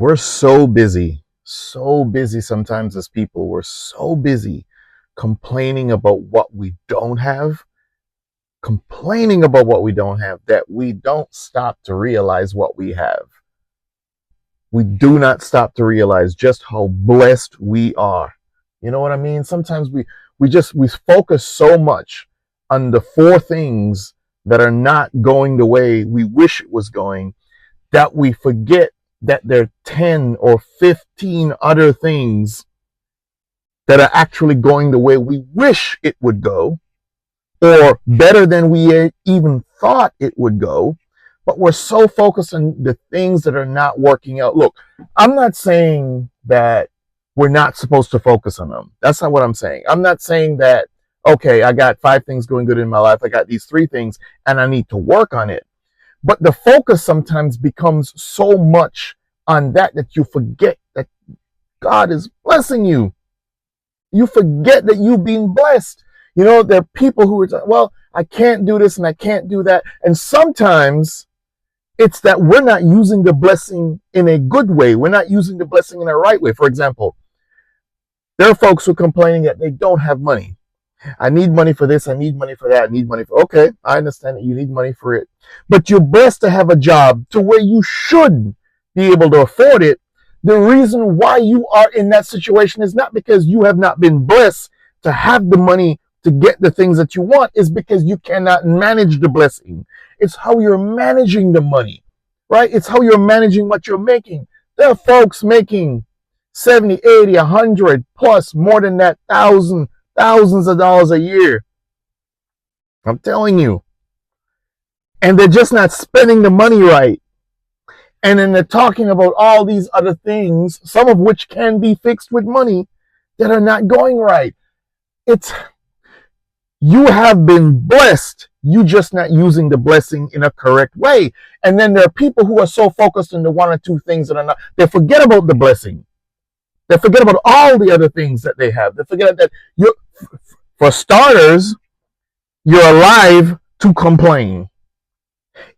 We're so busy sometimes as people. We're so busy complaining about what we don't have, complaining about what we don't have, that we don't stop to realize what we have. We do not stop to realize just how blessed we are. You know what I mean? Sometimes we focus so much on the four things that are not going the way we wish it was going, that we forget that there are 10 or 15 other things that are actually going the way we wish it would go, or better than we even thought it would go. But we're so focused on the things that are not working out. Look, I'm not saying that we're not supposed to focus on them. That's not what I'm saying. I'm not saying that, okay, I got 5 things going good in my life. I got these 3 things and I need to work on it. But the focus sometimes becomes so much on that you forget that God is blessing you. You forget that you've been blessed. You know, there are people who are, well, I can't do this and I can't do that. And sometimes it's that we're not using the blessing in a good way. We're not using the blessing in a right way. For example, there are folks who are complaining that they don't have money. I need money for this. I need money for that. I need money for, okay, I understand that you need money for it. But you're blessed to have a job to where you should be able to afford it. The reason why you are in that situation is not because you have not been blessed to have the money to get the things that you want, is because you cannot manage the blessing. It's how you're managing the money, right? It's how you're managing what you're making. There are folks making 70, 80, 100 plus, more than that, thousands of dollars a year. I'm telling you. And they're just not spending the money right. And then they're talking about all these other things, some of which can be fixed with money, that are not going right. You have been blessed. You just not using the blessing in a correct way. And then there are people who are so focused on the 1 or 2 things that are not, they forget about the blessing. They forget about all the other things that they have. They forget that for starters, you're alive to complain.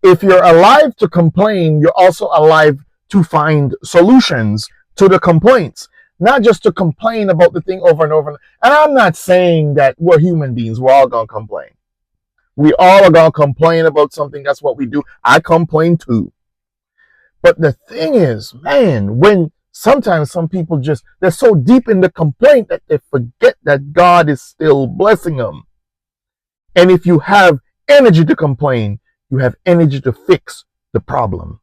If you're alive to complain, you're also alive to find solutions to the complaints, not just to complain about the thing over and over. And I'm not saying that we're human beings. We're all going to complain. We all are going to complain about something. That's what we do. I complain too. But the thing is, man, when sometimes some people they're so deep in the complaint that they forget that God is still blessing them. And if you have energy to complain, you have energy to fix the problem.